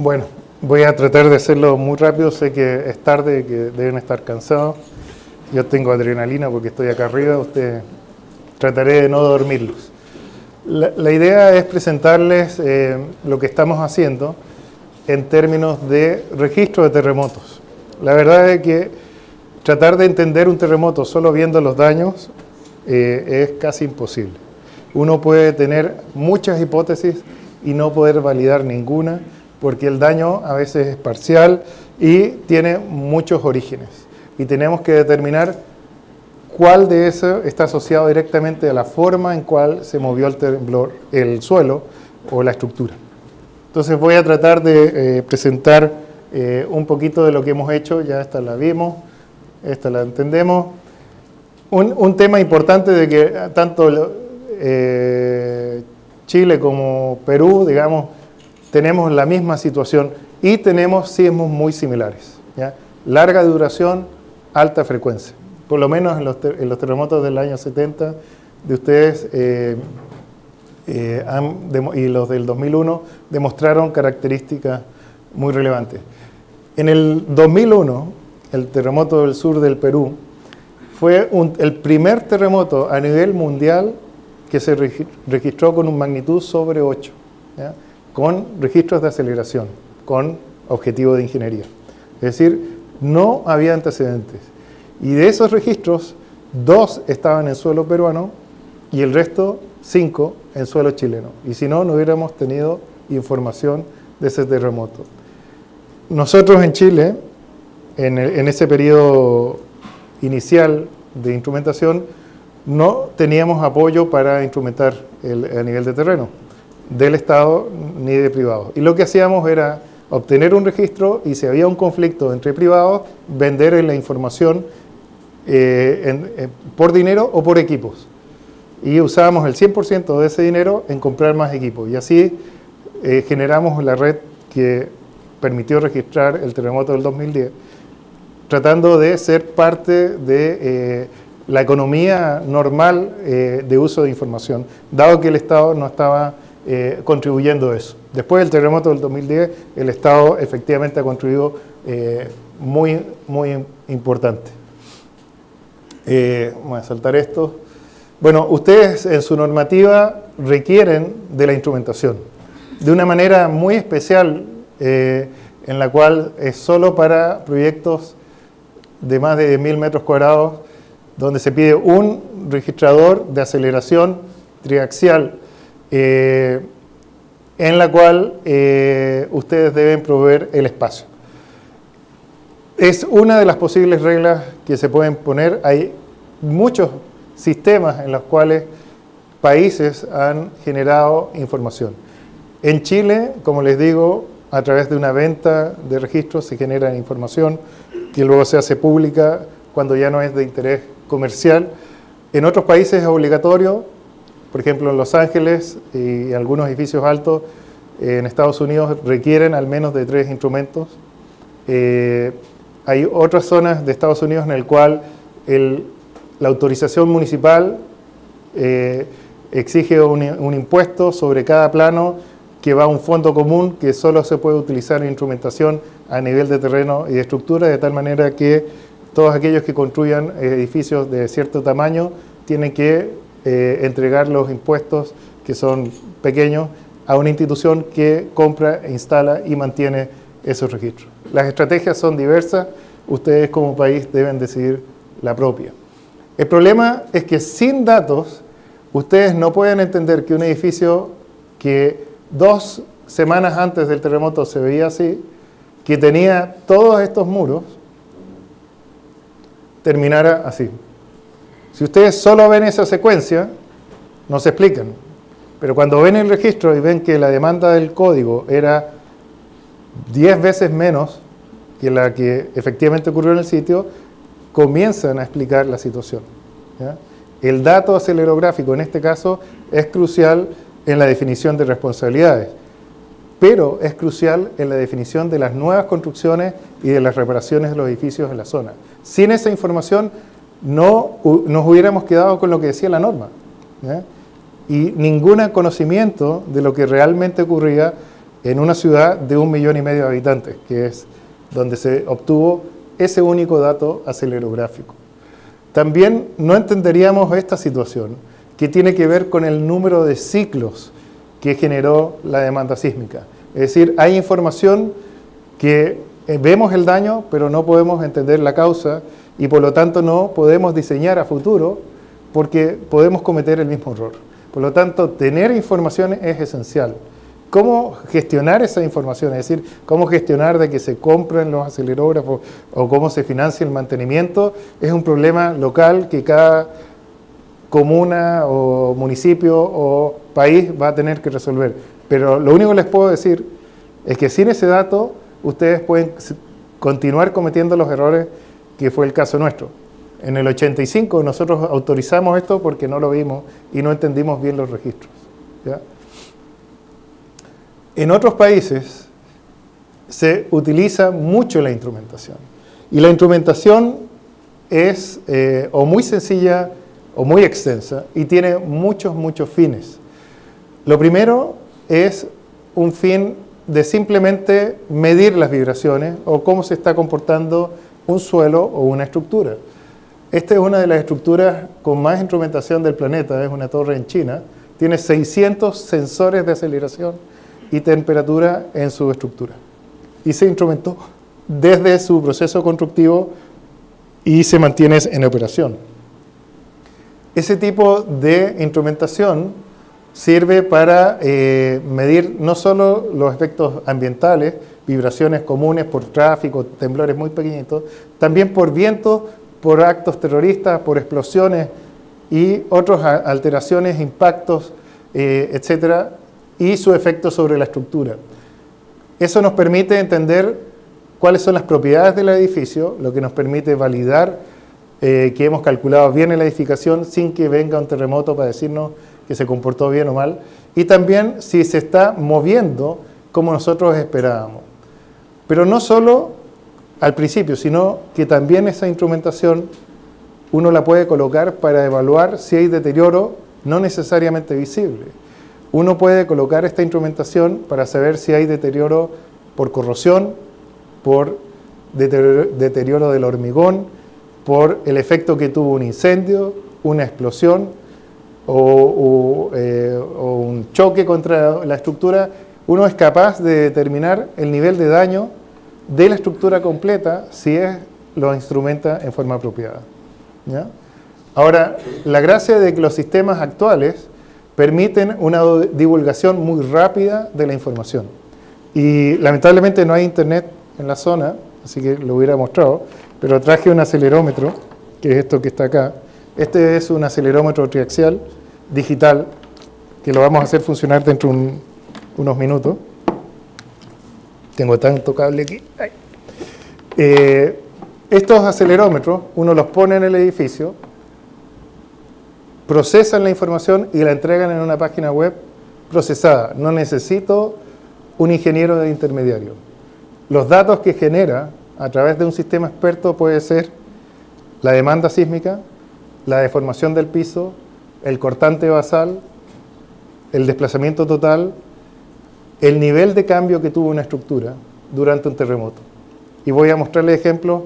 Bueno, voy a tratar de hacerlo muy rápido. Sé que es tarde, que deben estar cansados. Yo tengo adrenalina porque estoy acá arriba. Trataré de no dormirlos. La idea es presentarles lo que estamos haciendo en términos de registro de terremotos. La verdad es que tratar de entender un terremoto solo viendo los daños es casi imposible. Uno puede tener muchas hipótesis y no poder validar ninguna, porque el daño a veces es parcial y tiene muchos orígenes. Y tenemos que determinar cuál de eso está asociado directamente a la forma en cual se movió el temblor, el suelo o la estructura. Entonces voy a tratar de presentar un poquito de lo que hemos hecho. Ya esta la vimos, esta la entendemos. Un tema importante de que tanto Chile como Perú, digamos, tenemos la misma situación y tenemos sismos muy similares, ¿ya? Larga duración, alta frecuencia. Por lo menos en los terremotos del año 70 de ustedes y los del 2001 demostraron características muy relevantes. En el 2001, el terremoto del sur del Perú fue el primer terremoto a nivel mundial que se registró con una magnitud sobre 8, ¿ya? Con registros de aceleración, con objetivo de ingeniería. Es decir, no había antecedentes. Y de esos registros, 2 estaban en suelo peruano y el resto, 5, en suelo chileno. Y si no, no hubiéramos tenido información de ese terremoto. Nosotros en Chile, en ese periodo inicial de instrumentación, no teníamos apoyo para instrumentar a nivel de terreno, del Estado ni de privados. Y lo que hacíamos era obtener un registro y si había un conflicto entre privados, vender la información por dinero o por equipos. Y usábamos el 100% de ese dinero en comprar más equipos. Y así generamos la red que permitió registrar el terremoto del 2010, tratando de ser parte de la economía normal de uso de información, dado que el Estado no estaba contribuyendo a eso. Después del terremoto del 2010, el Estado efectivamente ha contribuido muy importante. Voy a saltar esto. Bueno, ustedes en su normativa requieren de la instrumentación, de una manera muy especial, en la cual es solo para proyectos de más de 10.000 metros cuadrados, donde se pide un registrador de aceleración triaxial, en la cual ustedes deben proveer el espacio. Es una de las posibles reglas que se pueden poner. Hay muchos sistemas en los cuales países han generado información. En Chile, como les digo, a través de una venta de registros se genera información que luego se hace pública cuando ya no es de interés comercial. En otros países es obligatorio, por ejemplo en Los Ángeles y algunos edificios altos en Estados Unidos requieren al menos de 3 instrumentos. Hay otras zonas de Estados Unidos en el cual la autorización municipal exige un impuesto sobre cada plano que va a un fondo común que solo se puede utilizar en instrumentación a nivel de terreno y de estructura, de tal manera que todos aquellos que construyan edificios de cierto tamaño tienen que entregar los impuestos, que son pequeños, a una institución que compra, instala y mantiene esos registros. Las estrategias son diversas, ustedes como país deben decidir la propia. El problema es que sin datos, ustedes no pueden entender que un edificio que 2 semanas antes del terremoto se veía así, que tenía todos estos muros, terminara así. Si ustedes solo ven esa secuencia, no se explican. Pero cuando ven el registro y ven que la demanda del código era 10 veces menos que la que efectivamente ocurrió en el sitio, comienzan a explicar la situación, ¿ya? El dato acelerográfico en este caso es crucial en la definición de responsabilidades, pero es crucial en la definición de las nuevas construcciones y de las reparaciones de los edificios en la zona. Sin esa información no nos hubiéramos quedado con lo que decía la norma, ¿ya? Y ningún conocimiento de lo que realmente ocurría en una ciudad de 1,5 millones de habitantes, que es donde se obtuvo ese único dato acelerográfico. También no entenderíamos esta situación, que tiene que ver con el número de ciclos que generó la demanda sísmica. Es decir, hay información que vemos el daño, pero no podemos entender la causa y por lo tanto no podemos diseñar a futuro porque podemos cometer el mismo error. Por lo tanto, tener información es esencial. ¿Cómo gestionar esa información? Es decir, cómo gestionar de que se compren los acelerógrafos o cómo se financia el mantenimiento, es un problema local que cada comuna o municipio o país va a tener que resolver. Pero lo único que les puedo decir es que sin ese dato ustedes pueden continuar cometiendo los errores que fue el caso nuestro. En el 85 nosotros autorizamos esto porque no lo vimos y no entendimos bien los registros, ¿ya? En otros países se utiliza mucho la instrumentación y la instrumentación es o muy sencilla o muy extensa y tiene muchos fines. Lo primero es un fin de simplemente medir las vibraciones o cómo se está comportando un suelo o una estructura. Esta es una de las estructuras con más instrumentación del planeta, es una torre en China, tiene 600 sensores de aceleración y temperatura en su estructura. Y se instrumentó desde su proceso constructivo y se mantiene en operación. Ese tipo de instrumentación sirve para medir no solo los efectos ambientales, vibraciones comunes por tráfico, temblores muy pequeñitos, también por vientos, por actos terroristas, por explosiones y otras alteraciones, impactos, etcétera, y su efecto sobre la estructura. Eso nos permite entender cuáles son las propiedades del edificio, lo que nos permite validar que hemos calculado bien en la edificación sin que venga un terremoto para decirnos que se comportó bien o mal, y también si se está moviendo como nosotros esperábamos. Pero no solo al principio, sino que también esa instrumentación uno la puede colocar para evaluar si hay deterioro no necesariamente visible. Uno puede colocar esta instrumentación para saber si hay deterioro por corrosión, por deterioro del hormigón, por el efecto que tuvo un incendio, una explosión o un choque contra la estructura. Uno es capaz de determinar el nivel de daño de la estructura completa si lo instrumenta en forma apropiada, ¿ya? Ahora, la gracia de que los sistemas actuales permiten una divulgación muy rápida de la información. Y lamentablemente no hay internet en la zona, así que lo hubiera mostrado, pero traje un acelerómetro, que es esto que está acá. Este es un acelerómetro triaxial digital, que lo vamos a hacer funcionar dentro de unos minutos. Tengo tanto cable aquí. Estos acelerómetros, uno los pone en el edificio, procesan la información y la entregan en una página web procesada. No necesito un ingeniero de intermediario. Los datos que genera a través de un sistema experto puede ser la demanda sísmica, la deformación del piso, el cortante basal, el desplazamiento total, el nivel de cambio que tuvo una estructura durante un terremoto. Y voy a mostrarles ejemplos,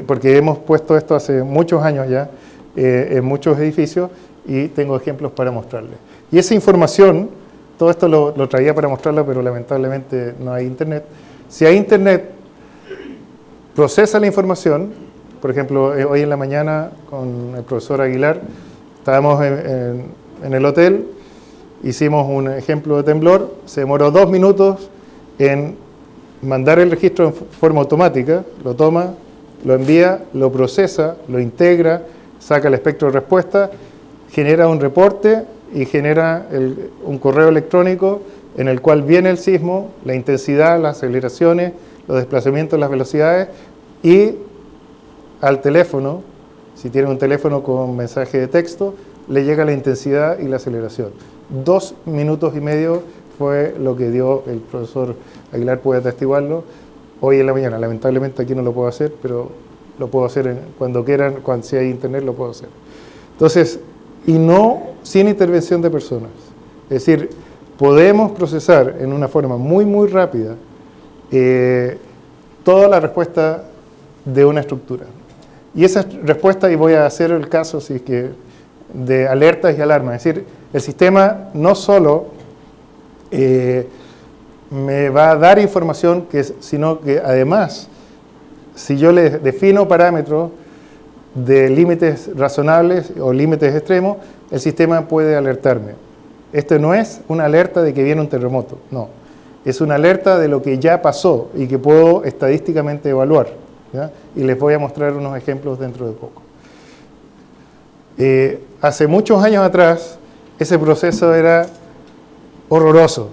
porque hemos puesto esto hace muchos años ya, en muchos edificios y tengo ejemplos para mostrarles. Y esa información, todo esto lo traía para mostrarlo, pero lamentablemente no hay internet. Si hay internet, procesa la información. Por ejemplo, hoy en la mañana con el profesor Aguilar estábamos en el hotel, hicimos un ejemplo de temblor, se demoró 2 minutos en mandar el registro en forma automática, lo toma, lo envía, lo procesa, lo integra, saca el espectro de respuesta, genera un reporte y genera un correo electrónico en el cual viene el sismo, la intensidad, las aceleraciones, los desplazamientos, las velocidades y al teléfono, si tiene un teléfono con mensaje de texto, le llega la intensidad y la aceleración. 2 minutos y medio fue lo que dio el profesor Aguilar, puede atestiguarlo, hoy en la mañana. Lamentablemente aquí no lo puedo hacer, pero lo puedo hacer cuando quieran, si hay internet lo puedo hacer. Entonces, y no sin intervención de personas. Es decir, podemos procesar en una forma muy, muy rápida toda la respuesta de una estructura. Y esa respuesta, y voy a hacer el caso si es que, de alertas y alarmas, es decir, el sistema no solo me va a dar información, sino que además, si yo le defino parámetros de límites razonables o límites extremos, el sistema puede alertarme. Esto no es una alerta de que viene un terremoto, no. Es una alerta de lo que ya pasó y que puedo estadísticamente evaluar, ¿ya? Y les voy a mostrar unos ejemplos dentro de poco. Hace muchos años atrás, ese proceso era horroroso.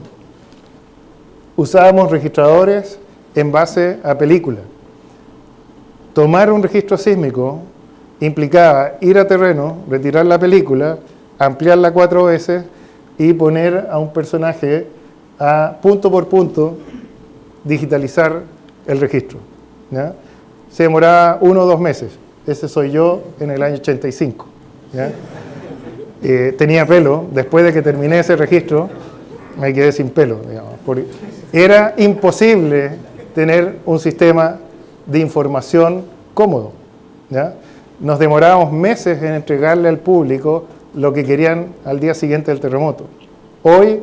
Usábamos registradores en base a película. Tomar un registro sísmico implicaba ir a terreno, retirar la película, ampliarla 4 veces y poner a un personaje a punto por punto digitalizar el registro, ¿ya? Se demoraba 1 o 2 meses. Ese soy yo en el año 85. ¿Ya? Tenía pelo. Después de que terminé ese registro, me quedé sin pelo, digamos, porque era imposible tener un sistema de información cómodo, ¿ya? Nos demorábamos meses en entregarle al público lo que querían al día siguiente del terremoto. Hoy,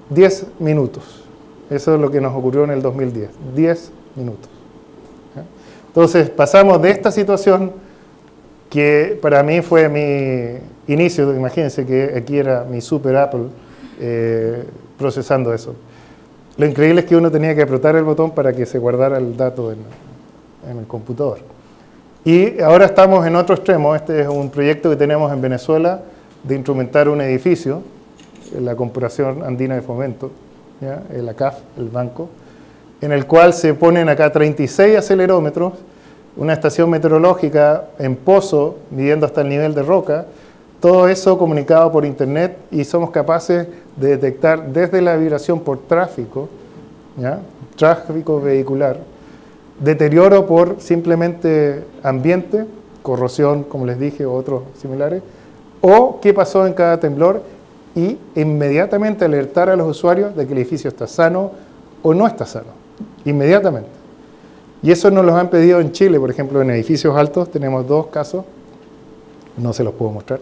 10 minutos. Eso es lo que nos ocurrió en el 2010. 10 minutos. ¿Ya? Entonces, pasamos de esta situación, que para mí fue mi inicio, imagínense que aquí era mi super Apple procesando eso. Lo increíble es que uno tenía que apretar el botón para que se guardara el dato en el computador. Y ahora estamos en otro extremo. Este es un proyecto que tenemos en Venezuela de instrumentar un edificio, la Corporación Andina de Fomento, ¿ya? La CAF, el banco, en el cual se ponen acá 36 acelerómetros, una estación meteorológica en pozo, midiendo hasta el nivel de roca, todo eso comunicado por internet, y somos capaces de detectar desde la vibración por tráfico, ¿ya? Tráfico vehicular, deterioro por simplemente ambiente, corrosión, como les dije, o otros similares, o qué pasó en cada temblor, y inmediatamente alertar a los usuarios de que el edificio está sano o no está sano, inmediatamente. Y eso nos lo han pedido en Chile, por ejemplo, en edificios altos tenemos 2 casos, no se los puedo mostrar,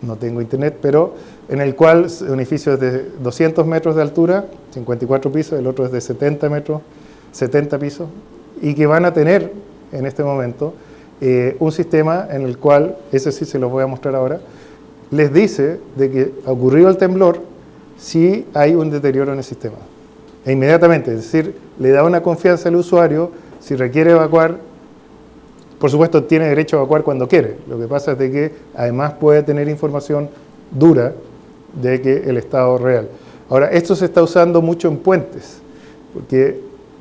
no tengo internet, pero en el cual un edificio es de 200 metros de altura, 54 pisos, el otro es de 70 metros, 70 pisos, y que van a tener en este momento un sistema en el cual, ese sí se los voy a mostrar ahora, les dice de que ocurrió el temblor si hay un deterioro en el sistema. E inmediatamente, es decir, le da una confianza al usuario. Si requiere evacuar, por supuesto tiene derecho a evacuar cuando quiere. Lo que pasa es de que además puede tener información dura de que el estado real. Ahora, esto se está usando mucho en puentes, porque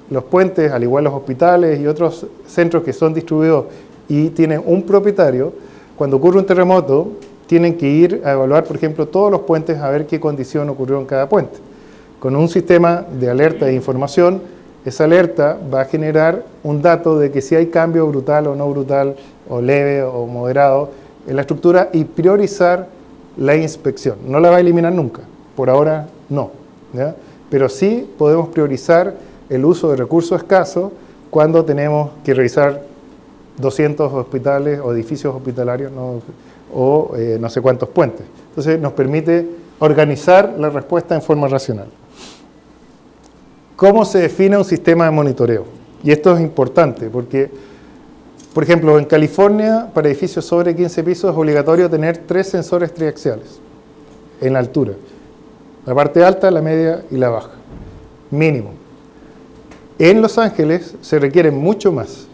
los puentes, al igual los hospitales y otros centros que son distribuidos y tienen un propietario, cuando ocurre un terremoto, tienen que ir a evaluar, por ejemplo, todos los puentes a ver qué condición ocurrió en cada puente. Con un sistema de alerta e información, esa alerta va a generar un dato de que si hay cambio brutal o no brutal, o leve o moderado en la estructura, y priorizar la inspección. No la va a eliminar nunca, por ahora no, ¿ya? Pero sí podemos priorizar el uso de recursos escasos cuando tenemos que revisar 200 hospitales o edificios hospitalarios, ¿no? O no sé cuántos puentes. Entonces nos permite organizar la respuesta en forma racional. ¿Cómo se define un sistema de monitoreo? Y esto es importante porque, por ejemplo, en California, para edificios sobre 15 pisos es obligatorio tener 3 sensores triaxiales en la altura. La parte alta, la media y la baja. Mínimo. En Los Ángeles se requiere mucho más.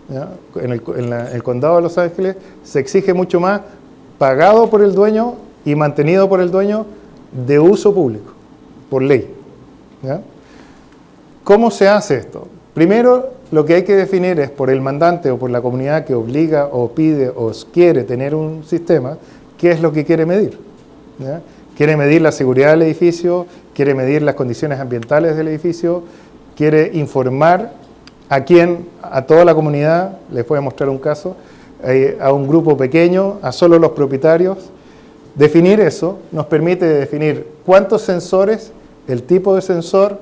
¿Ya? En el condado de Los Ángeles se exige mucho más, pagado por el dueño y mantenido por el dueño, de uso público, por ley. ¿Ya? ¿Cómo se hace esto? Primero, lo que hay que definir es por el mandante o por la comunidad que obliga o pide o quiere tener un sistema, qué es lo que quiere medir. ¿Ya? Quiere medir la seguridad del edificio, quiere medir las condiciones ambientales del edificio, quiere informar a quién, a toda la comunidad. Les voy a mostrar un caso, a un grupo pequeño, a solo los propietarios, Definir eso nos permite definir cuántos sensores, el tipo de sensor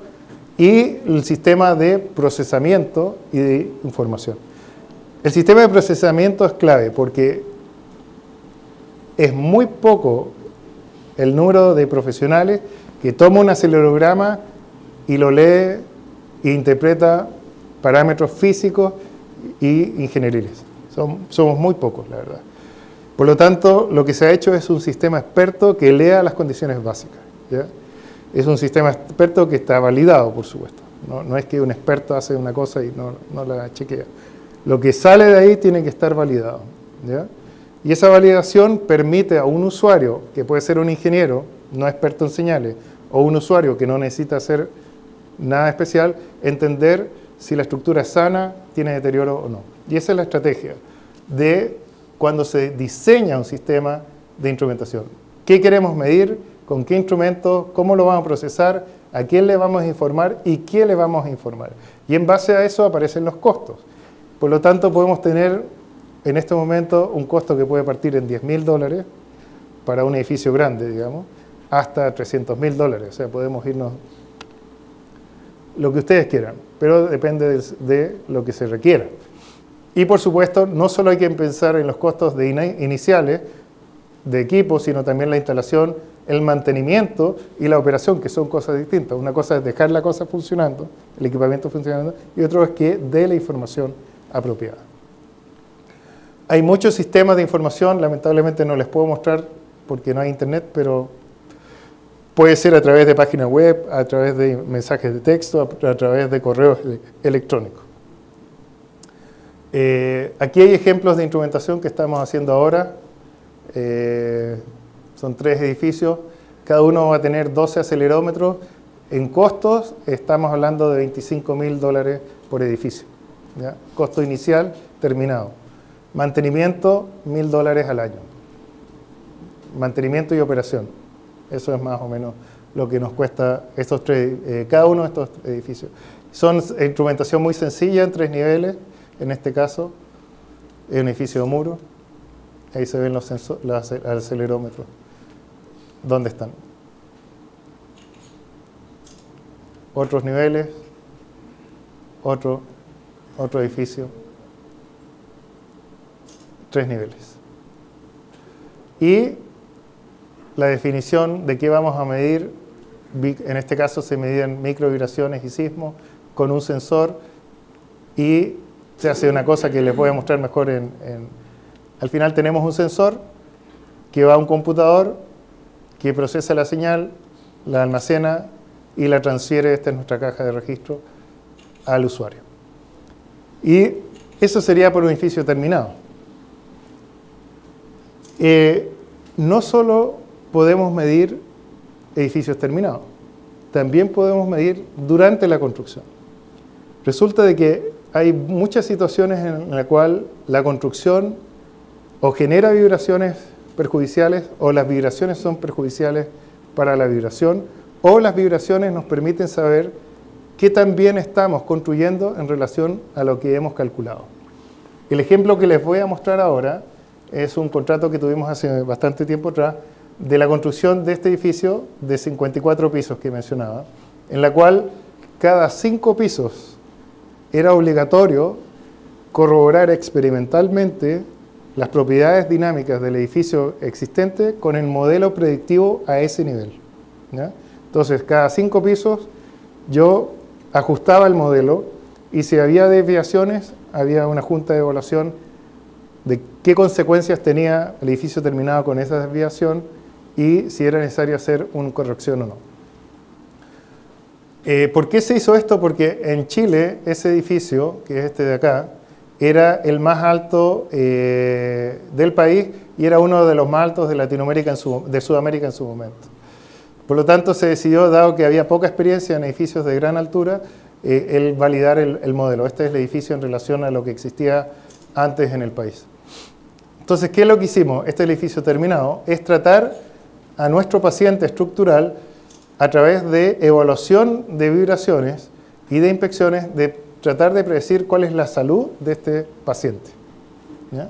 y el sistema de procesamiento y de información. El sistema de procesamiento es clave porque es muy poco el número de profesionales que toma un acelerograma y lo lee e interpreta parámetros físicos y ingenieriles. Somos muy pocos, la verdad. Por lo tanto, lo que se ha hecho es un sistema experto que lea las condiciones básicas, ¿ya? Es un sistema experto que está validado, por supuesto. No es que un experto hace una cosa y no la chequea. Lo que sale de ahí tiene que estar validado, ¿ya? Y esa validación permite a un usuario, que puede ser un ingeniero, no experto en señales, o un usuario que no necesita hacer nada especial, entender si la estructura es sana, tiene deterioro o no. Y esa es la estrategia de cuando se diseña un sistema de instrumentación. ¿Qué queremos medir? ¿Con qué instrumentos? ¿Cómo lo vamos a procesar? ¿A quién le vamos a informar? ¿Y qué le vamos a informar? Y en base a eso aparecen los costos. Por lo tanto, podemos tener en este momento un costo que puede partir en $10.000 para un edificio grande, digamos, hasta $300.000. O sea, podemos irnos lo que ustedes quieran, pero depende de lo que se requiera. Y por supuesto, no solo hay que pensar en los costos iniciales de equipo, sino también la instalación, el mantenimiento y la operación, que son cosas distintas. Una cosa es dejar la cosa funcionando, el equipamiento funcionando, y otro es que dé la información apropiada. Hay muchos sistemas de información, lamentablemente no les puedo mostrar porque no hay internet, pero puede ser a través de páginas web, a través de mensajes de texto, a través de correos electrónicos. Aquí hay ejemplos de instrumentación que estamos haciendo ahora. Son 3 edificios, cada uno va a tener 12 acelerómetros. En costos estamos hablando de $25.000 por edificio, ¿ya? Costo inicial terminado. Mantenimiento, $1.000 al año. Mantenimiento y operación. Eso es más o menos lo que nos cuesta cada uno de estos edificios. Son instrumentación muy sencilla en 3 niveles. En este caso, es un edificio de muro. Ahí se ven los acelerómetros. ¿Dónde están? Otros niveles. Otro edificio. 3 niveles. Y la definición de qué vamos a medir, en este caso se medían microvibraciones y sismos con un sensor, y se hace una cosa que les voy a mostrar mejor al final tenemos un sensor que va a un computador que procesa la señal, la almacena y la transfiere, esta es nuestra caja de registro, al usuario. Y eso sería por un edificio terminado. No solo podemos medir edificios terminados, también podemos medir durante la construcción. Resulta de que hay muchas situaciones en las cuales la construcción o genera vibraciones perjudiciales, o las vibraciones son perjudiciales para la vibración, o las vibraciones nos permiten saber qué tan bien estamos construyendo en relación a lo que hemos calculado. El ejemplo que les voy a mostrar ahora es un contrato que tuvimos hace bastante tiempo atrás de la construcción de este edificio de 54 pisos que mencionaba, en la cual cada 5 pisos era obligatorio corroborar experimentalmente las propiedades dinámicas del edificio existente con el modelo predictivo a ese nivel, ¿ya? Entonces, cada 5 pisos yo ajustaba el modelo y si había desviaciones, había una junta de evaluación de qué consecuencias tenía el edificio terminado con esa desviación y si era necesario hacer una corrección o no. ¿Por qué se hizo esto? Porque en Chile ese edificio, que es este de acá, era el más alto del país y era uno de los más altos de Latinoamérica, de Sudamérica en su momento. Por lo tanto, se decidió, dado que había poca experiencia en edificios de gran altura, el validar el modelo. Este es el edificio en relación a lo que existía antes en el país. Entonces, ¿qué es lo que hicimos? Este edificio terminado es tratar a nuestro paciente estructural a través de evaluación de vibraciones y de inspecciones, de tratar de predecir cuál es la salud de este paciente, ¿ya?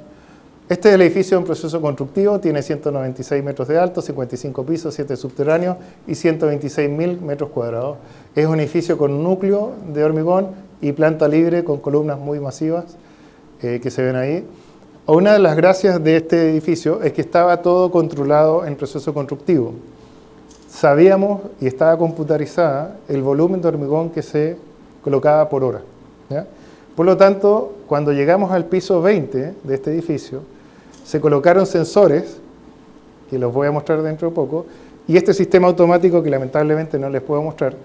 Este es el edificio en proceso constructivo, tiene 196 metros de alto, 55 pisos, 7 subterráneos y 126.000 metros cuadrados. Es un edificio con núcleo de hormigón y planta libre con columnas muy masivas que se ven ahí. Una de las gracias de este edificio es que estaba todo controlado en proceso constructivo. Sabíamos y estaba computarizada el volumen de hormigón que se colocaba por hora, ¿ya? Por lo tanto, cuando llegamos al piso 20 de este edificio, se colocaron sensores, que los voy a mostrar dentro de poco, y este sistema automático que lamentablemente no les puedo mostrar,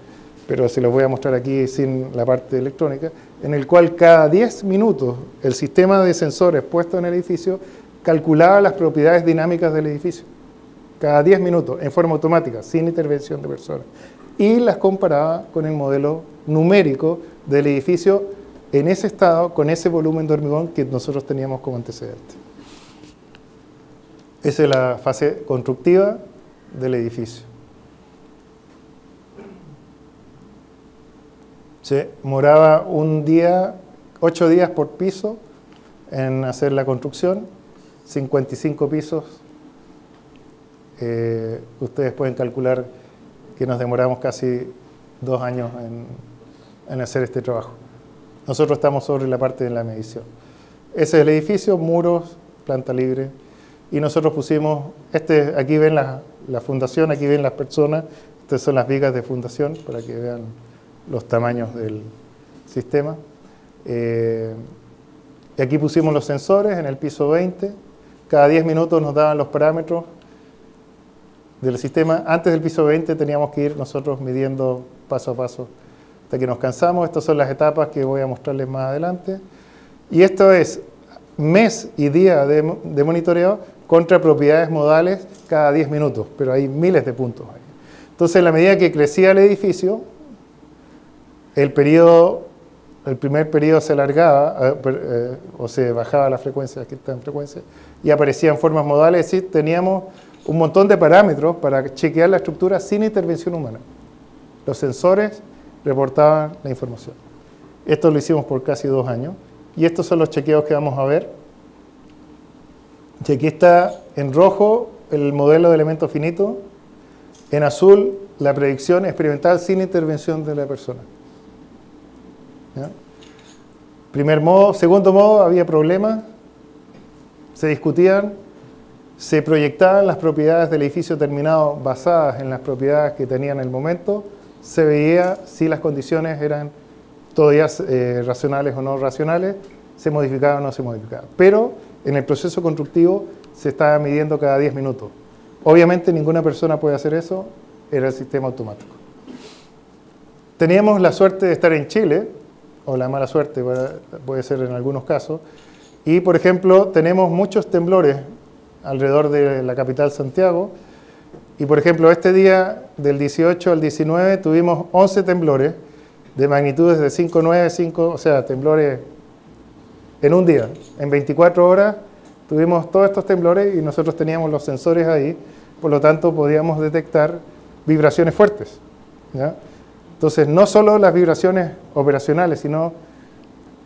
pero se los voy a mostrar aquí sin la parte electrónica, en el cual cada 10 minutos el sistema de sensores puesto en el edificio calculaba las propiedades dinámicas del edificio. Cada 10 minutos, en forma automática, sin intervención de personas. Y las comparaba con el modelo numérico del edificio en ese estado, con ese volumen de hormigón que nosotros teníamos como antecedente. Esa es la fase constructiva del edificio. Se moraba 8 días por piso en hacer la construcción, 55 pisos. Ustedes pueden calcular que nos demoramos casi 2 años en hacer este trabajo. Nosotros estamos sobre la parte de la medición. Ese es el edificio, muros, planta libre. Y nosotros pusimos, aquí ven la fundación, aquí ven las personas. Estas son las vigas de fundación para que vean los tamaños del sistema. Y aquí pusimos los sensores en el piso 20. Cada 10 minutos nos daban los parámetros del sistema. Antes del piso 20 teníamos que ir nosotros midiendo paso a paso hasta que nos cansamos. Estas son las etapas que voy a mostrarles más adelante. Y esto es mes y día de monitoreo contra propiedades modales cada 10 minutos, pero hay miles de puntos ahí. Entonces, en la medida que crecía el edificio, el primer periodo se alargaba o se bajaba la frecuencia, aquí está en frecuencia, y aparecían formas modales, es decir, teníamos un montón de parámetros para chequear la estructura sin intervención humana. Los sensores reportaban la información. Esto lo hicimos por casi 2 años. Y estos son los chequeos que vamos a ver. Y aquí está en rojo el modelo de elemento finito. En azul la predicción experimental sin intervención de la persona. ¿Ya? Primer modo. Segundo modo, había problemas. Se discutían. Se proyectaban las propiedades del edificio terminado basadas en las propiedades que tenía en el momento. Se veía si las condiciones eran todavía racionales o no racionales, se modificaban o no se modificaban. Pero en el proceso constructivo se estaba midiendo cada 10 minutos. Obviamente ninguna persona puede hacer eso, era el sistema automático. Teníamos la suerte de estar en Chile, o la mala suerte puede ser en algunos casos, y por ejemplo tenemos muchos temblores alrededor de la capital Santiago. Y por ejemplo, este día del 18 al 19 tuvimos 11 temblores de magnitudes de 5,9, 5, o sea, temblores en un día. En 24 horas tuvimos todos estos temblores y nosotros teníamos los sensores ahí, por lo tanto podíamos detectar vibraciones fuertes, ¿ya? Entonces, no solo las vibraciones operacionales, sino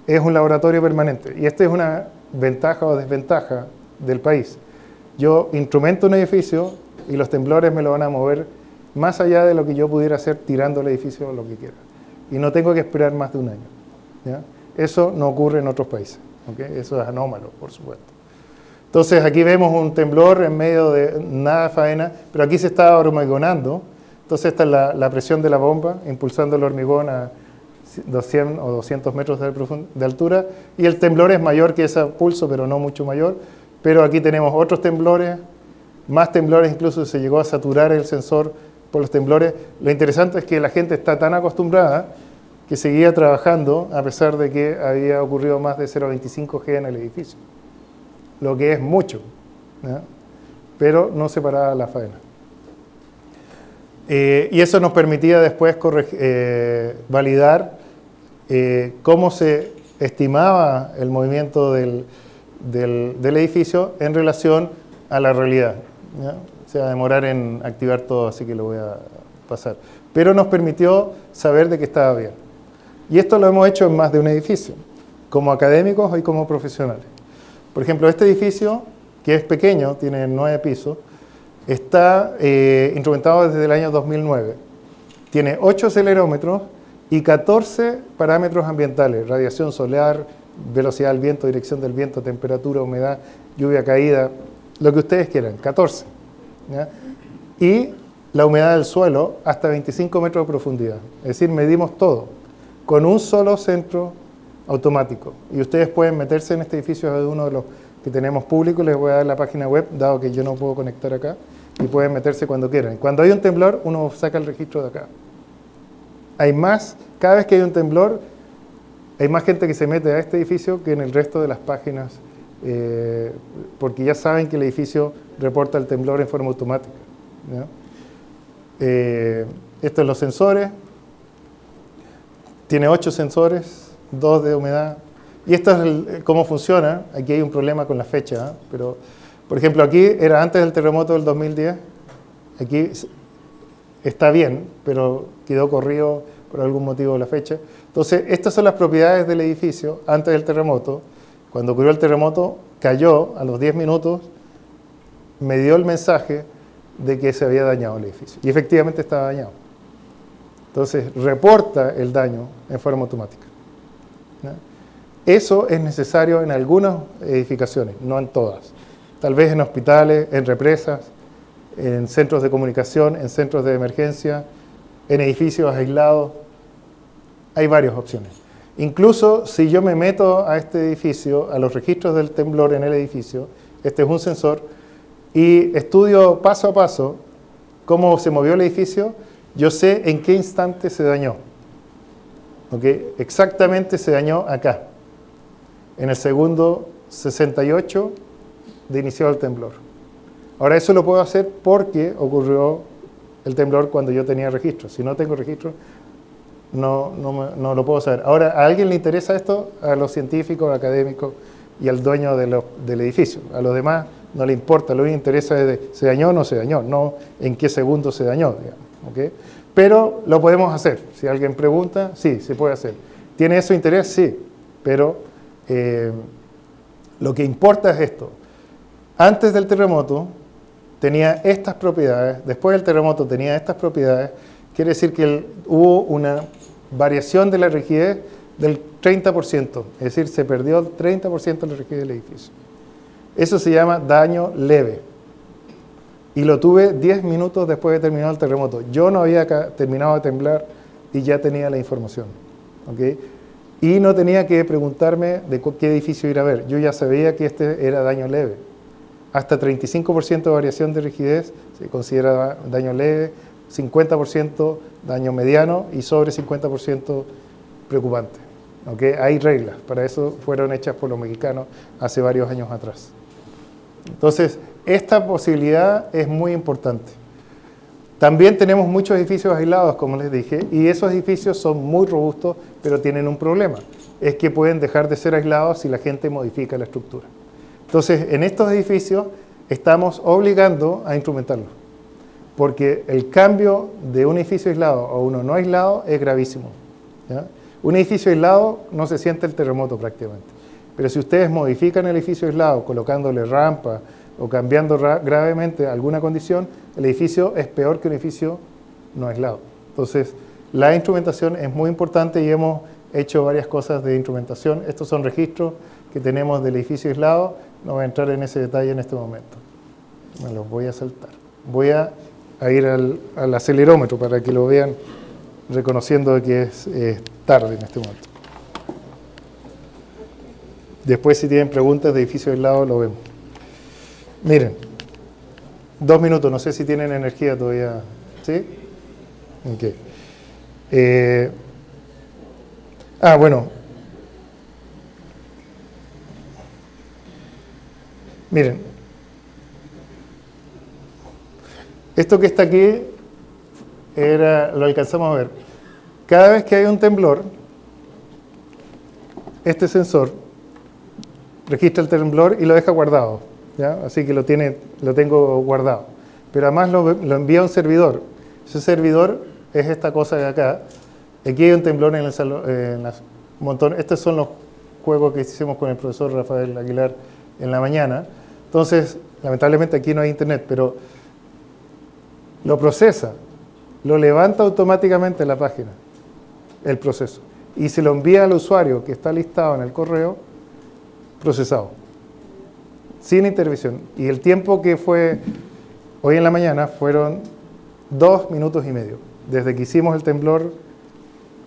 es un laboratorio permanente. Y esta es una ventaja o desventaja del país. Yo instrumento un edificio y los temblores me lo van a mover más allá de lo que yo pudiera hacer tirando el edificio o lo que quiera. Y no tengo que esperar más de un año, ¿ya? Eso no ocurre en otros países, ¿okay? Eso es anómalo, por supuesto. Entonces aquí vemos un temblor en medio de nada de faena, pero aquí se está hormigonando. Entonces esta es la presión de la bomba, impulsando el hormigón a 100 o 200 metros de altura. Y el temblor es mayor que ese pulso, pero no mucho mayor. Pero aquí tenemos otros temblores, más temblores, incluso se llegó a saturar el sensor por los temblores. Lo interesante es que la gente está tan acostumbrada que seguía trabajando a pesar de que había ocurrido más de 0,25 G en el edificio, lo que es mucho, ¿ya? Pero no se paraba la faena. Y eso nos permitía después validar cómo se estimaba el movimiento del edificio en relación a la realidad, ¿ya? Se va a demorar en activar todo, así que lo voy a pasar. Pero nos permitió saber de que estaba bien. Y esto lo hemos hecho en más de un edificio, como académicos y como profesionales. Por ejemplo, este edificio, que es pequeño, tiene 9 pisos, está instrumentado desde el año 2009. Tiene 8 acelerómetros y 14 parámetros ambientales: radiación solar, velocidad del viento, dirección del viento, temperatura, humedad, lluvia caída, lo que ustedes quieran, 14. ¿Ya? Y la humedad del suelo hasta 25 metros de profundidad. Es decir, medimos todo con un solo centro automático. Y ustedes pueden meterse en este edificio de uno de los que tenemos público. Les voy a dar la página web, dado que yo no puedo conectar acá, y pueden meterse cuando quieran. Cuando hay un temblor, uno saca el registro de acá. Hay más, cada vez que hay un temblor, hay más gente que se mete a este edificio que en el resto de las páginas, porque ya saben que el edificio reporta el temblor en forma automática. ¿Ya? Estos son los sensores. Tiene 8 sensores, 2 de humedad. Y esto es cómo funciona. Aquí hay un problema con la fecha, ¿eh? Pero, por ejemplo, aquí era antes del terremoto del 2010. Aquí está bien, pero quedó corrido por algún motivo la fecha. Entonces, estas son las propiedades del edificio antes del terremoto. Cuando ocurrió el terremoto, cayó a los 10 minutos, me dio el mensaje de que se había dañado el edificio. Y efectivamente estaba dañado. Entonces, reporta el daño en forma automática. ¿No? Eso es necesario en algunas edificaciones, no en todas. Tal vez en hospitales, en represas, en centros de comunicación, en centros de emergencia, en edificios aislados. Hay varias opciones. Incluso si yo me meto a este edificio, a los registros del temblor en el edificio, este es un sensor, y estudio paso a paso cómo se movió el edificio, yo sé en qué instante se dañó. ¿Okay? Exactamente se dañó acá, en el segundo 68 de iniciado el temblor. Ahora, eso lo puedo hacer porque ocurrió el temblor cuando yo tenía registro. Si no tengo registro, no lo puedo saber. Ahora, ¿a alguien le interesa esto? A los científicos, académicos y al dueño del edificio. A los demás no le importa, lo que le interesa es de se dañó o no se dañó, no en qué segundo se dañó, digamos, ¿okay? Pero lo podemos hacer. Si alguien pregunta, sí, se puede hacer. ¿Tiene eso interés? Sí, pero lo que importa es esto. Antes del terremoto tenía estas propiedades, después del terremoto tenía estas propiedades, quiere decir que hubo una variación de la rigidez del 30%, es decir, se perdió el 30% de la rigidez del edificio. Eso se llama daño leve. Y lo tuve 10 minutos después de terminar el terremoto. Yo no había terminado de temblar y ya tenía la información. ¿Okay? Y no tenía que preguntarme de qué edificio ir a ver. Yo ya sabía que este era daño leve. Hasta 35% de variación de rigidez se considera daño leve, 50% daño mediano y sobre 50% preocupante. ¿Okay? Hay reglas, para eso fueron hechas por los mexicanos hace varios años atrás. Entonces, esta posibilidad es muy importante. También tenemos muchos edificios aislados, como les dije, y esos edificios son muy robustos, pero tienen un problema. Es que pueden dejar de ser aislados si la gente modifica la estructura. Entonces, en estos edificios estamos obligando a instrumentarlos, porque el cambio de un edificio aislado a uno no aislado es gravísimo. ¿Ya? Un edificio aislado no se siente el terremoto prácticamente, pero si ustedes modifican el edificio aislado, colocándole rampa o cambiando gravemente alguna condición, el edificio es peor que un edificio no aislado. Entonces, la instrumentación es muy importante y hemos hecho varias cosas de instrumentación. Estos son registros que tenemos del edificio aislado. No voy a entrar en ese detalle en este momento. Me los voy a saltar. Voy a ir al acelerómetro para que lo vean, reconociendo que es tarde en este momento. Después, si tienen preguntas de edificio aislado, lo vemos. Miren, 2 minutos, no sé si tienen energía todavía. ¿Sí? Ok. Bueno. Miren, esto que está aquí lo alcanzamos a ver. Cada vez que hay un temblor, este sensor registra el temblor y lo deja guardado, ¿ya? Así que lo tengo guardado. Pero además lo envía a un servidor. Ese servidor es esta cosa de acá. Aquí hay un temblor en montón. Estos son los juegos que hicimos con el profesor Rafael Aguilar en la mañana. Entonces, lamentablemente aquí no hay internet, pero lo procesa, lo levanta automáticamente en la página, el proceso, y se lo envía al usuario que está listado en el correo procesado, sin intervención. Y el tiempo que fue hoy en la mañana fueron 2 minutos y medio. Desde que hicimos el temblor,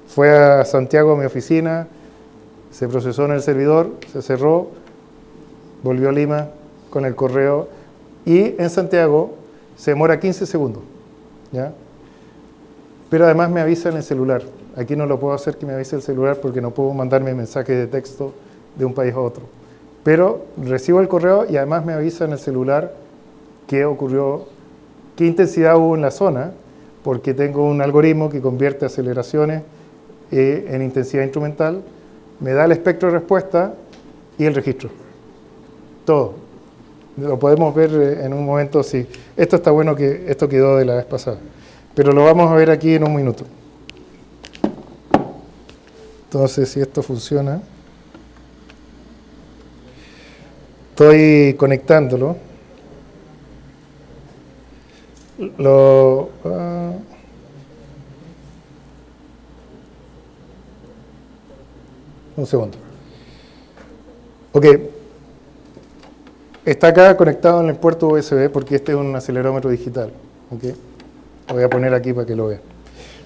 fue a Santiago a mi oficina, se procesó en el servidor, se cerró, volvió a Lima con el correo, y en Santiago se demora 15 segundos, ¿ya? Pero además me avisa en el celular. Aquí no lo puedo hacer que me avise el celular porque no puedo mandarme mensajes de texto de un país a otro. Pero recibo el correo y además me avisa en el celular qué ocurrió, qué intensidad hubo en la zona, porque tengo un algoritmo que convierte aceleraciones en intensidad instrumental, me da el espectro de respuesta y el registro. Todo. Lo podemos ver en un momento, sí. Esto está bueno, que esto quedó de la vez pasada, pero lo vamos a ver aquí en un minuto. Entonces, si esto funciona, estoy conectándolo. Un segundo. Ok. Está acá conectado en el puerto USB porque este es un acelerómetro digital. ¿Okay? Lo voy a poner aquí para que lo vean.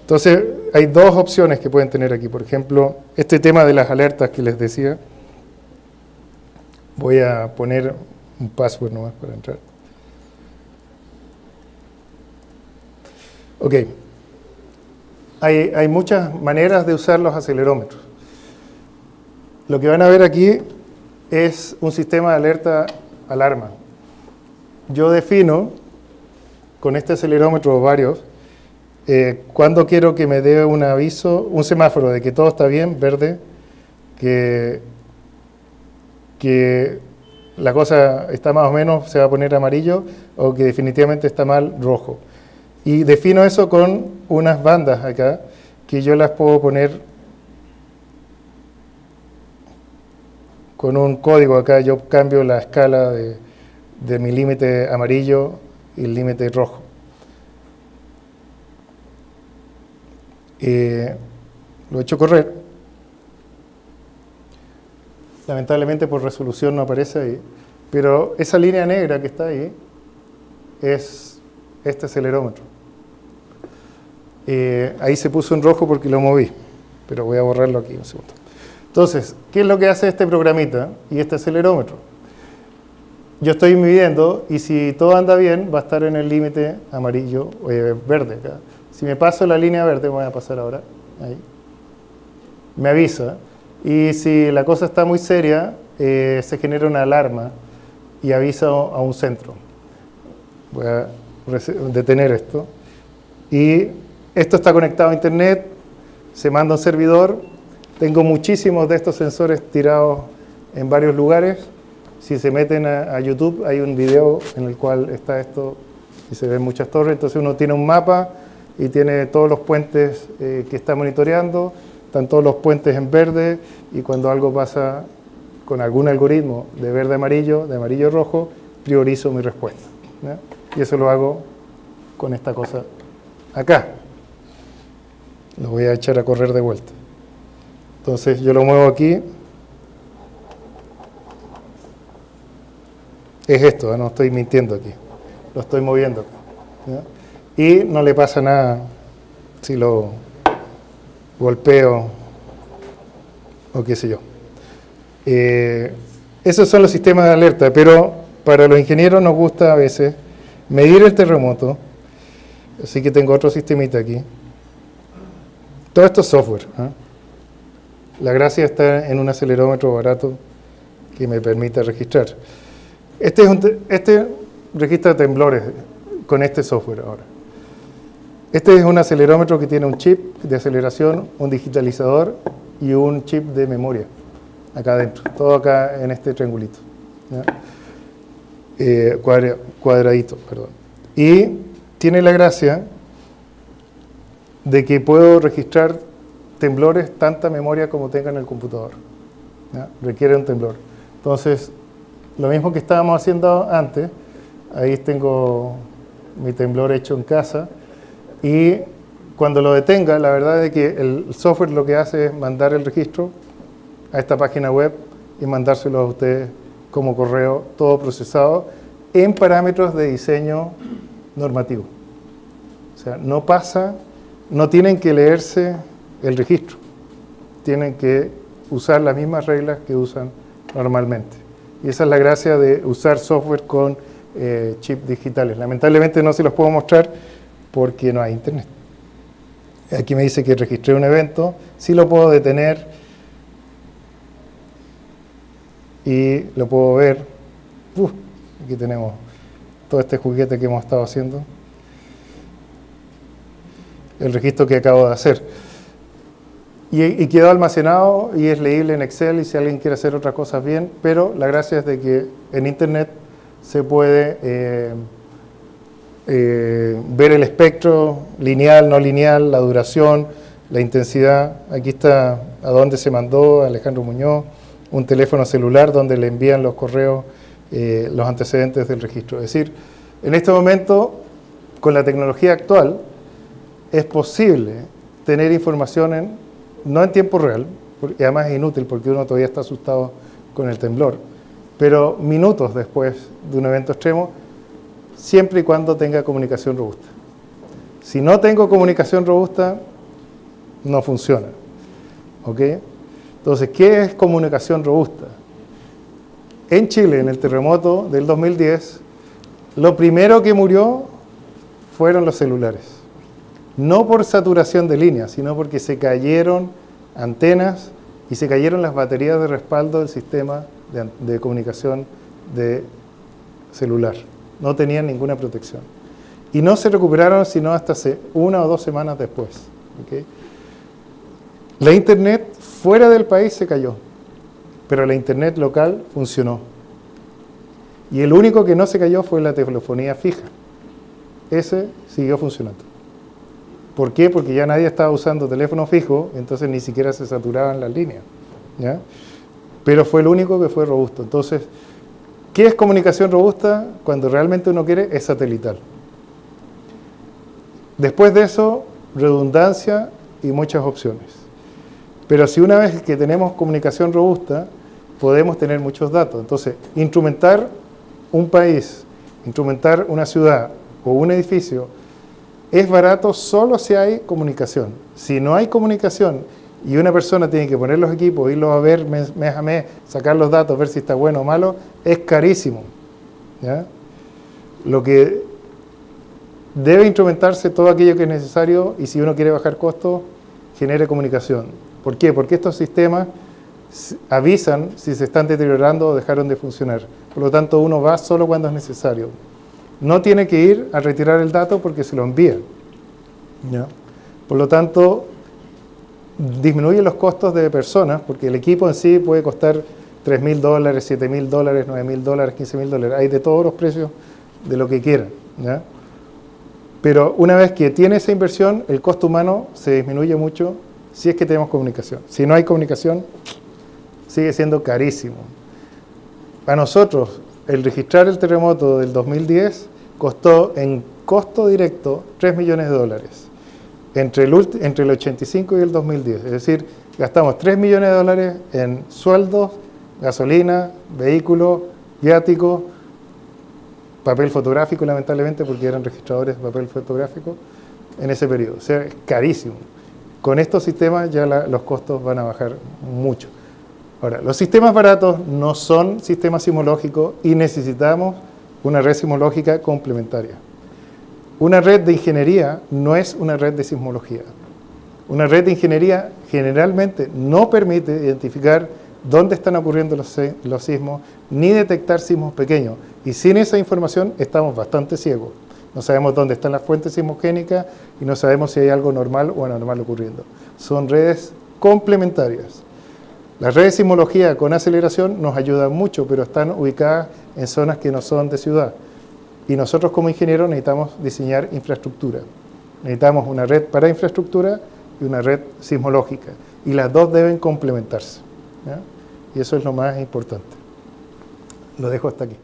Entonces, hay dos opciones que pueden tener aquí. Por ejemplo, este tema de las alertas que les decía. Voy a poner un password nomás para entrar. Ok. Hay muchas maneras de usar los acelerómetros. Lo que van a ver aquí es un sistema de alerta alarma. Yo defino con este acelerómetro varios cuando quiero que me dé un aviso, un semáforo de que todo está bien, verde, que la cosa está más o menos, se va a poner amarillo, o que definitivamente está mal, rojo. Y defino eso con unas bandas acá, que yo las puedo poner con un código acá. Yo cambio la escala de mi límite amarillo y el límite rojo. Lo he hecho correr. Lamentablemente por resolución no aparece ahí, pero esa línea negra que está ahí es este acelerómetro. Ahí se puso en rojo porque lo moví, pero voy a borrarlo aquí un segundo. Entonces, ¿qué es lo que hace este programita y este acelerómetro? Yo estoy midiendo y si todo anda bien va a estar en el límite amarillo, verde acá. Si me paso la línea verde, voy a pasar ahora, ahí, me avisa. Y si la cosa está muy seria, se genera una alarma y avisa a un centro. Voy a detener esto. Y esto está conectado a internet, se manda a un servidor. Tengo muchísimos de estos sensores tirados en varios lugares. Si se meten a YouTube, hay un video en el cual está esto y se ven muchas torres. Entonces uno tiene un mapa y tiene todos los puentes que está monitoreando. Están todos los puentes en verde, y cuando algo pasa con algún algoritmo de verde a amarillo, de amarillo a rojo, priorizo mi respuesta, ¿ya? Y eso lo hago con esta cosa acá. Lo voy a echar a correr de vuelta. Entonces yo lo muevo aquí. Es esto, no estoy mintiendo aquí. Lo estoy moviendo acá, ¿ya? Y no le pasa nada si lo golpeo o qué sé yo. Esos son los sistemas de alerta, pero para los ingenieros nos gusta a veces medir el terremoto, así que tengo otro sistemita aquí. Todo esto es software, ¿eh? La gracia está en un acelerómetro barato que me permite registrar. Este registra temblores con este software ahora. Este es un acelerómetro que tiene un chip de aceleración, un digitalizador y un chip de memoria acá adentro, todo acá en este triangulito, ¿ya? Cuadradito, perdón. Y tiene la gracia de que puedo registrar temblores, tanta memoria como tenga en el computador, ¿ya? Requiere un temblor. Entonces, lo mismo que estábamos haciendo antes. Ahí tengo mi temblor hecho en casa y cuando lo detenga, la verdad es que el software lo que hace es mandar el registro a esta página web y mandárselo a ustedes como correo, todo procesado en parámetros de diseño normativo. O sea, no pasa, no tienen que leerse el registro, tienen que usar las mismas reglas que usan normalmente. Y esa es la gracia de usar software con chips digitales. Lamentablemente no se los puedo mostrar porque no hay internet. Aquí me dice que registré un evento, sí lo puedo detener y lo puedo ver. Aquí tenemos todo este juguete que hemos estado haciendo. El registro que acabo de hacer. Y quedó almacenado y es leíble en Excel y si alguien quiere hacer otras cosas bien, pero la gracia es de que en Internet se puede ver el espectro lineal, no lineal, la duración, la intensidad. Aquí está a dónde se mandó Alejandro Muñoz, un teléfono celular donde le envían los correos, los antecedentes del registro. Es decir, en este momento, con la tecnología actual, es posible tener información no en tiempo real, y además es inútil porque uno todavía está asustado con el temblor, pero minutos después de un evento extremo, siempre y cuando tenga comunicación robusta. Si no tengo comunicación robusta, no funciona. ¿Ok? Entonces, ¿qué es comunicación robusta? En Chile, en el terremoto del 2010, lo primero que murió fueron los celulares. No por saturación de líneas, sino porque se cayeron antenas y se cayeron las baterías de respaldo del sistema de comunicación de celular. No tenían ninguna protección. Y no se recuperaron sino hasta 1 o 2 semanas después. ¿Okay? La internet fuera del país se cayó, pero la internet local funcionó. Y el único que no se cayó fue la telefonía fija. Ese siguió funcionando. ¿Por qué? Porque ya nadie estaba usando teléfono fijo, entonces ni siquiera se saturaban las líneas. ¿Ya? Pero fue el único que fue robusto. Entonces, ¿qué es comunicación robusta? Cuando realmente uno quiere, es satelital. Después de eso, redundancia y muchas opciones. Pero si una vez que tenemos comunicación robusta, podemos tener muchos datos. Entonces, instrumentar un país, instrumentar una ciudad o un edificio, es barato solo si hay comunicación. Si no hay comunicación y una persona tiene que poner los equipos, irlos a ver mes a mes, sacar los datos, ver si está bueno o malo, es carísimo. ¿Ya? Lo que debe instrumentarse todo aquello que es necesario y si uno quiere bajar costos, genere comunicación. ¿Por qué? Porque estos sistemas avisan si se están deteriorando o dejaron de funcionar. Por lo tanto, uno va solo cuando es necesario. No tiene que ir a retirar el dato porque se lo envía. ¿Ya? Por lo tanto, disminuye los costos de personas, porque el equipo en sí puede costar $3.000, $7.000, $9.000, $15.000. Hay de todos los precios de lo que quieran. ¿Ya? Pero una vez que tiene esa inversión, el costo humano se disminuye mucho si es que tenemos comunicación. Si no hay comunicación, sigue siendo carísimo. A nosotros, el registrar el terremoto del 2010 costó en costo directo $3 millones entre el 85 y el 2010. Es decir, gastamos $3 millones en sueldos, gasolina, vehículos, viáticos, papel fotográfico, lamentablemente, porque eran registradores de papel fotográfico en ese periodo. O sea, es carísimo. Con estos sistemas ya los costos van a bajar mucho. Ahora, los sistemas baratos no son sistemas sismológicos y necesitamos una red sismológica complementaria. Una red de ingeniería no es una red de sismología. Una red de ingeniería generalmente no permite identificar dónde están ocurriendo los sismos, ni detectar sismos pequeños. Y sin esa información estamos bastante ciegos. No sabemos dónde están las fuentes sismogénicas y no sabemos si hay algo normal o anormal ocurriendo. Son redes complementarias. Las redes de sismología con aceleración nos ayudan mucho, pero están ubicadas en zonas que no son de ciudad. Y nosotros como ingenieros necesitamos diseñar infraestructura. Necesitamos una red para infraestructura y una red sismológica. Y las dos deben complementarse. ¿Ya? Y eso es lo más importante. Lo dejo hasta aquí.